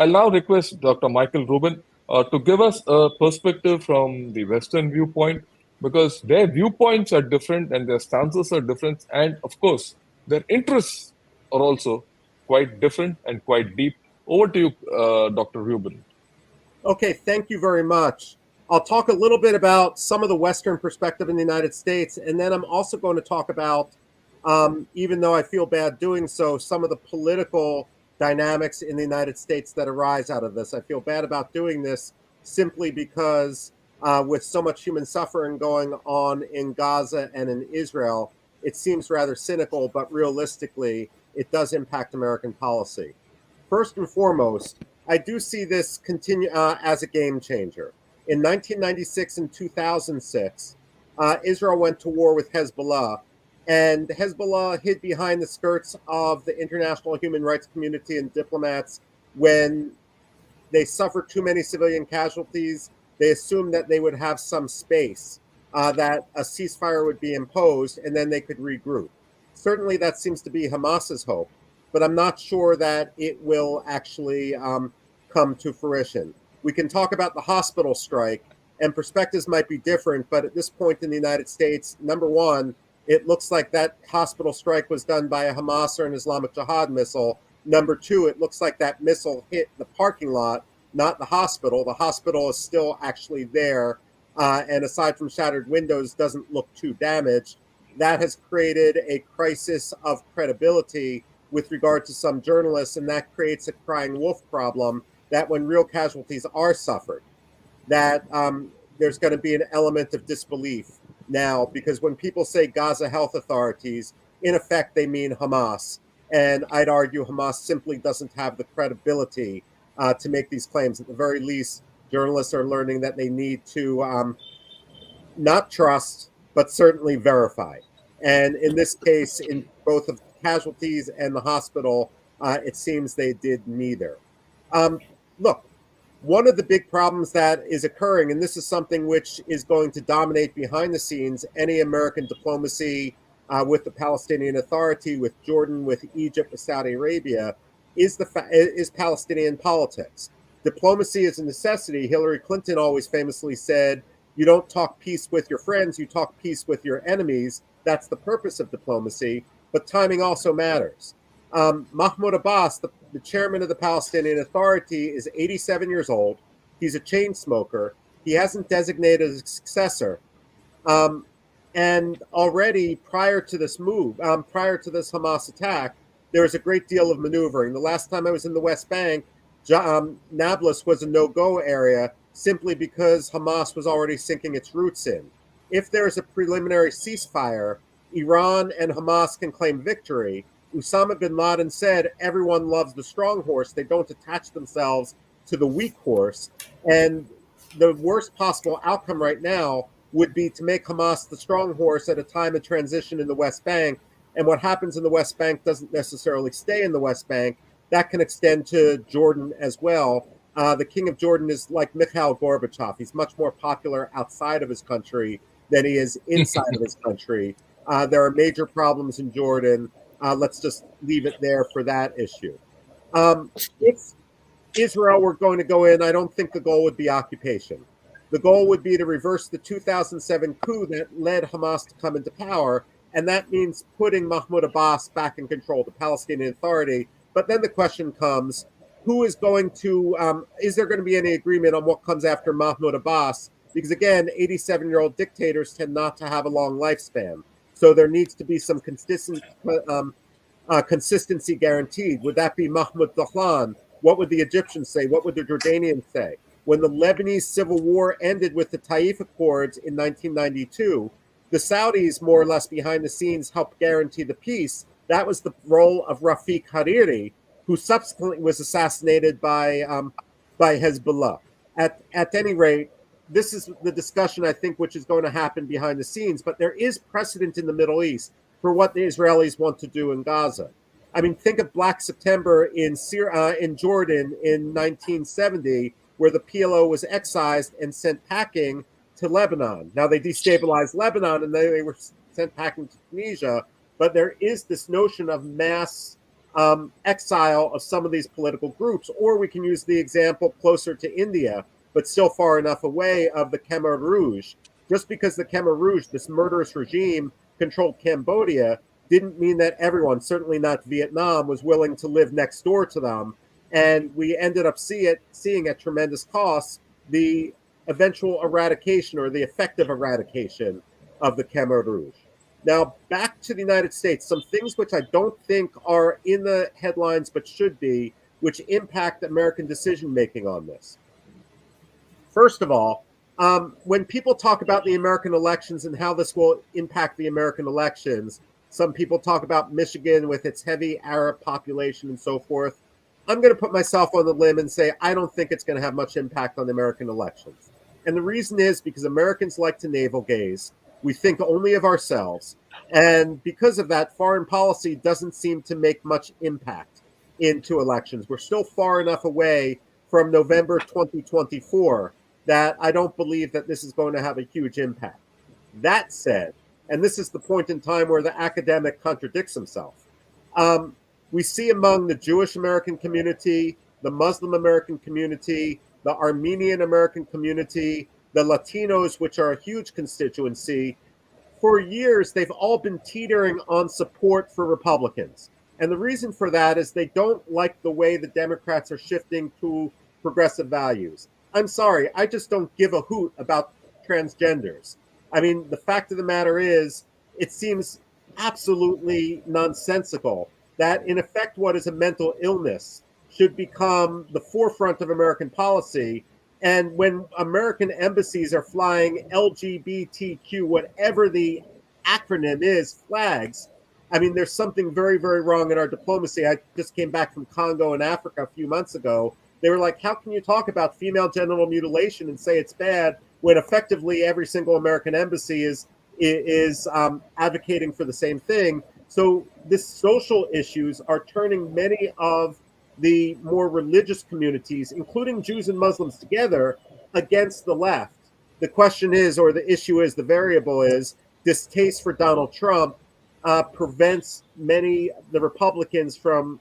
I'll now request Dr. Michael Rubin to give us a perspective from the Western viewpoint, because their viewpoints are different and their stances are different. And of course, their interests are also quite different and quite deep. Over to you, Dr. Rubin. Okay, thank you very much. I'll talk a little bit about some of the Western perspective in the United States, and then I'm also going to talk about, even though I feel bad doing so, some of the political dynamics in the United States that arise out of this. I feel bad about doing this simply because, with so much human suffering going on in Gaza and in Israel, it seems rather cynical, but realistically, it does impact American policy. First and foremost, I do see this continue as a game changer. In 1996 and 2006, Israel went to war with Hezbollah, and Hezbollah hid behind the skirts of the international human rights community and diplomats when they suffered too many civilian casualties. They assumed that they would have some space, that a ceasefire would be imposed, and then they could regroup. Certainly, that seems to be Hamas's hope, but I'm not sure that it will actually come to fruition. We can talk about the hospital strike, and perspectives might be different, but at this point in the United States, number one, it looks like that hospital strike was done by a Hamas or an Islamic Jihad missile. Number two, it looks like that missile hit the parking lot, not the hospital. The hospital is still actually there, and aside from shattered windows, doesn't look too damaged. That has created a crisis of credibility with regard to some journalists, and that creates a crying wolf problem that when real casualties are suffered, that there's going to be an element of disbelief now, because when people say Gaza health authorities, in effect, they mean Hamas. And I'd argue Hamas simply doesn't have the credibility to make these claims. At the very least, journalists are learning that they need to not trust, but certainly verify. And in this case, in both of casualties and the hospital, it seems they did neither. Look, one of the big problems that is occurring, and this is something which is going to dominate behind the scenes any American diplomacy with the Palestinian Authority, with Jordan, with Egypt, with Saudi Arabia, is Palestinian politics. Diplomacy is a necessity. Hillary Clinton always famously said, "You don't talk peace with your friends, you talk peace with your enemies." That's the purpose of diplomacy, but timing also matters. Mahmoud Abbas, the chairman of the Palestinian Authority, is 87 years old. He's a chain smoker. He hasn't designated a successor. And already prior to this move, prior to this Hamas attack, there was a great deal of maneuvering. The last time I was in the West Bank, Nablus was a no-go area simply because Hamas was already sinking its roots in. If there is a preliminary ceasefire, Iran and Hamas can claim victory. Osama bin Laden said, everyone loves the strong horse. They don't attach themselves to the weak horse. And the worst possible outcome right now would be to make Hamas the strong horse at a time of transition in the West Bank. And what happens in the West Bank doesn't necessarily stay in the West Bank. That can extend to Jordan as well. The king of Jordan is like Mikhail Gorbachev. He's much more popular outside of his country than he is inside of his country. There are major problems in Jordan. Let's just leave it there for that issue. If Israel were going to go in, I don't think the goal would be occupation. The goal would be to reverse the 2007 coup that led Hamas to come into power, and that means putting Mahmoud Abbas back in control, the Palestinian Authority. But then the question comes, who is going to, is there going to be any agreement on what comes after Mahmoud Abbas? Because again, 87-year-old dictators tend not to have a long lifespan. So there needs to be some consistency guaranteed. Would that be Mahmoud Dahlan? What would the Egyptians say? What would the Jordanians say? When the Lebanese civil war ended with the Taif Accords in 1992, the Saudis, more or less behind the scenes, helped guarantee the peace. That was the role of Rafiq Hariri, who subsequently was assassinated by Hezbollah. At any rate, this is the discussion, I think, which is going to happen behind the scenes. But there is precedent in the Middle East for what the Israelis want to do in Gaza. I mean, think of Black September in Jordan in 1970, where the PLO was excised and sent packing to Lebanon. Now, they destabilized Lebanon and they were sent packing to Tunisia. But there is this notion of mass exile of some of these political groups. Or we can use the example closer to India, but still far enough away, of the Khmer Rouge. Just because the Khmer Rouge, this murderous regime, controlled Cambodia, didn't mean that everyone, certainly not Vietnam, was willing to live next door to them. And we ended up seeing at tremendous cost the eventual eradication or the effective eradication of the Khmer Rouge. Now, back to the United States, some things which I don't think are in the headlines but should be, which impact American decision making on this. First of all, when people talk about the American elections and how this will impact the American elections, some people talk about Michigan with its heavy Arab population and so forth. I'm going to put myself on the limb and say I don't think it's going to have much impact on the American elections. And the reason is because Americans like to navel gaze. We think only of ourselves. And because of that, foreign policy doesn't seem to make much impact into elections. We're still far enough away from November 2024 that I don't believe that this is going to have a huge impact. That said, and this is the point in time where the academic contradicts himself, we see among the Jewish American community, the Muslim American community, the Armenian American community, the Latinos, which are a huge constituency, for years they've all been teetering on support for Republicans. And the reason for that is they don't like the way the Democrats are shifting to progressive values. I'm sorry, I just don't give a hoot about transgenders. I mean, the fact of the matter is, it seems absolutely nonsensical that, in effect, what is a mental illness should become the forefront of American policy. And when American embassies are flying LGBTQ, whatever the acronym is, flags, I mean, there's something very, very wrong in our diplomacy. I just came back from Congo and Africa a few months ago. They were like, how can you talk about female genital mutilation and say it's bad when effectively every single American embassy is advocating for the same thing? So these social issues are turning many of the more religious communities, including Jews and Muslims together, against the left. The question is, or the issue is, the variable is, distaste for Donald Trump prevents the Republicans from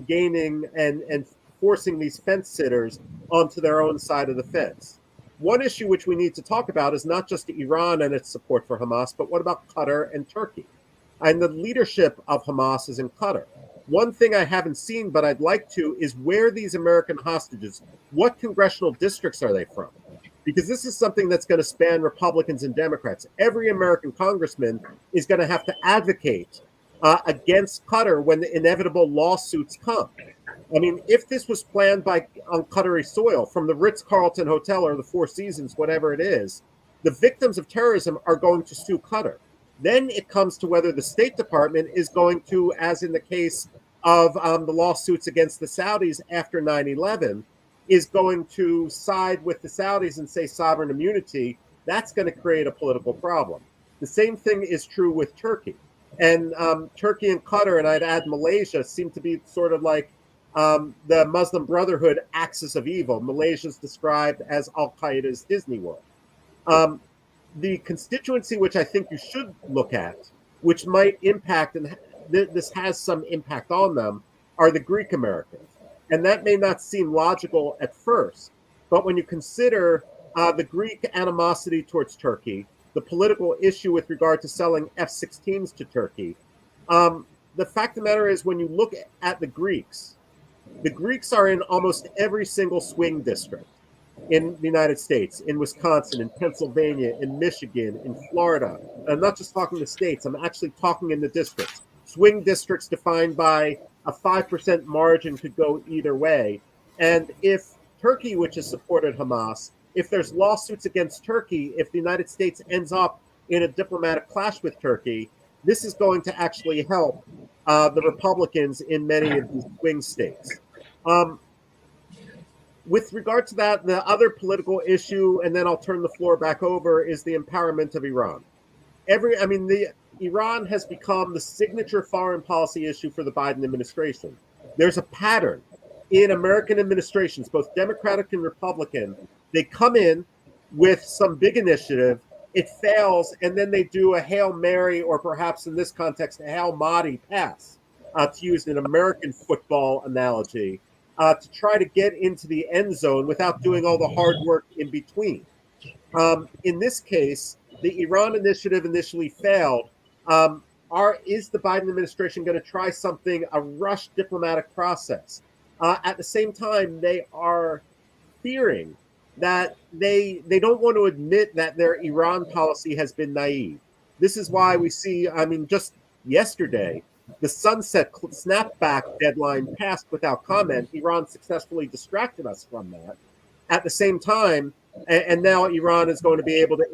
gaining and forcing these fence sitters onto their own side of the fence. One issue which we need to talk about is not just Iran and its support for Hamas, but what about Qatar and Turkey? And the leadership of Hamas is in Qatar. One thing I haven't seen, but I'd like to, is where these American hostages, what congressional districts are they from? Because this is something that's going to span Republicans and Democrats. Every American congressman is going to have to advocate against Qatar when the inevitable lawsuits come. I mean, if this was planned on Qatari soil, from the Ritz-Carlton Hotel or the Four Seasons, whatever it is, the victims of terrorism are going to sue Qatar. Then it comes to whether the State Department is going to, as in the case of the lawsuits against the Saudis after 9/11, is going to side with the Saudis and say sovereign immunity. That's going to create a political problem. The same thing is true with Turkey. And Turkey and Qatar, and I'd add Malaysia, seem to be sort of like the Muslim Brotherhood axis of evil. Malaysia is described as Al-Qaeda's Disney World. The constituency which I think you should look at, which might impact, and this has some impact on them, are the Greek Americans. And that may not seem logical at first, but when you consider the Greek animosity towards Turkey, the political issue with regard to selling F-16s to Turkey, the fact of the matter is, when you look at the Greeks are in almost every single swing district in the United States, in Wisconsin, in Pennsylvania, in Michigan, in Florida. And I'm not just talking the states, I'm actually talking in the districts. Swing districts defined by a 5% margin could go either way. And if Turkey, which has supported Hamas, if there's lawsuits against Turkey, if the United States ends up in a diplomatic clash with Turkey, this is going to actually help the Republicans in many of these swing states. With regard to that, the other political issue, and then I'll turn the floor back over, is the empowerment of Iran. Iran has become the signature foreign policy issue for the Biden administration. There's a pattern in American administrations, both Democratic and Republican. They come in with some big initiative, it fails, and then they do a Hail Mary, or perhaps in this context, a Hail Mahdi pass. to use an American football analogy, to try to get into the end zone without doing all the hard work in between. In this case, the Iran initiative initially failed. Is the Biden administration going to try something, a rushed diplomatic process? At the same time, they are fearing that they don't want to admit that their Iran policy has been naive. This is why we see, I mean, just yesterday, the sunset snapback deadline passed without comment. Iran successfully distracted us from that. At the same time, and now Iran is going to be able to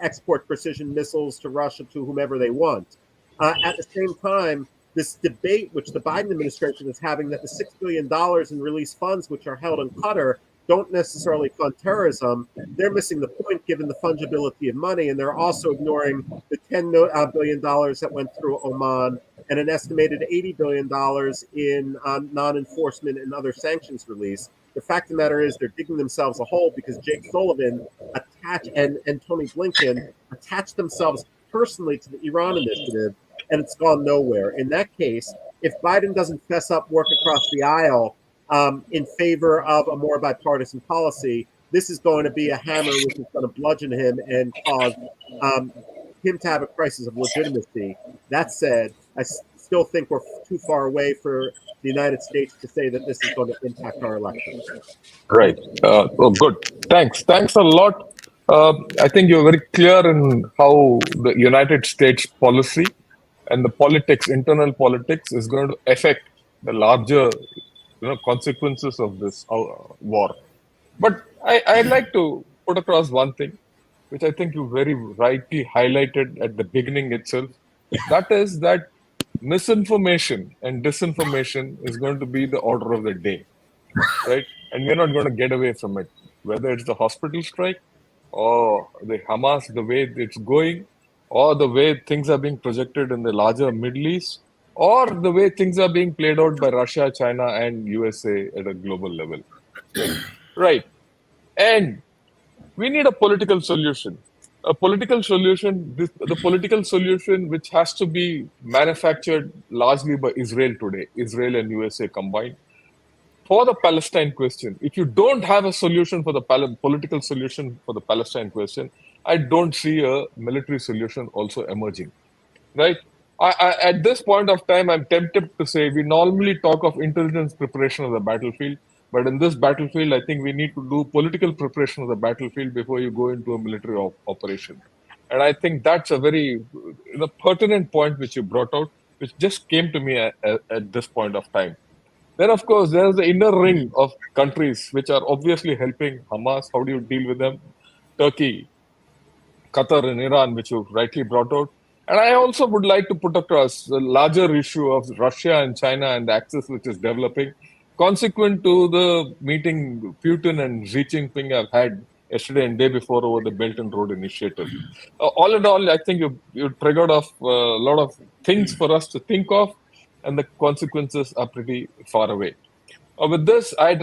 export precision missiles to Russia, to whomever they want. At the same time, this debate, which the Biden administration is having, that the $6 billion in release funds, which are held in Qatar, don't necessarily fund terrorism. They're missing the point given the fungibility of money, and they're also ignoring the $10 billion that went through Oman and an estimated $80 billion in non-enforcement and other sanctions release. The fact of the matter is they're digging themselves a hole because Jake Sullivan and Tony Blinken attached themselves personally to the Iran initiative, and it's gone nowhere. In that case, if Biden doesn't fess up, work across the aisle in favor of a more bipartisan policy, this is going to be a hammer which is going to bludgeon him and cause him to have a crisis of legitimacy. That said, I still think we're too far away for the United States to say that this is going to impact our election. Right. Good. Thanks a lot. I think you're very clear in how the United States policy and the politics, internal politics, is going to affect the larger, consequences of this war. But I'd like to put across one thing, which I think you very rightly highlighted at the beginning itself. That is that misinformation and disinformation is going to be the order of the day, right? And we're not going to get away from it, whether it's the hospital strike or the Hamas, the way it's going, or the way things are being projected in the larger Middle East, or the way things are being played out by Russia, China, and USA at a global level. Right. And we need a political solution. A political solution, the political solution which has to be manufactured largely by Israel today, Israel and USA combined, for the Palestine question. If you don't have a solution for the political solution for the Palestine question, I don't see a military solution also emerging, right? At this point of time, I'm tempted to say we normally talk of intelligence preparation of the battlefield, but in this battlefield, I think we need to do political preparation of the battlefield before you go into a military operation. And I think that's a very pertinent point which you brought out, which just came to me at this point of time. Then, of course, there's the inner ring of countries which are obviously helping Hamas. How do you deal with them? Turkey, Qatar, and Iran, which you rightly brought out. And I also would like to put across the larger issue of Russia and China and the axis which is developing, consequent to the meeting Putin and Xi Jinping have had yesterday and day before over the Belt and Road Initiative. All in all, I think you triggered off a lot of things for us to think of, and the consequences are pretty far away. With this, I'd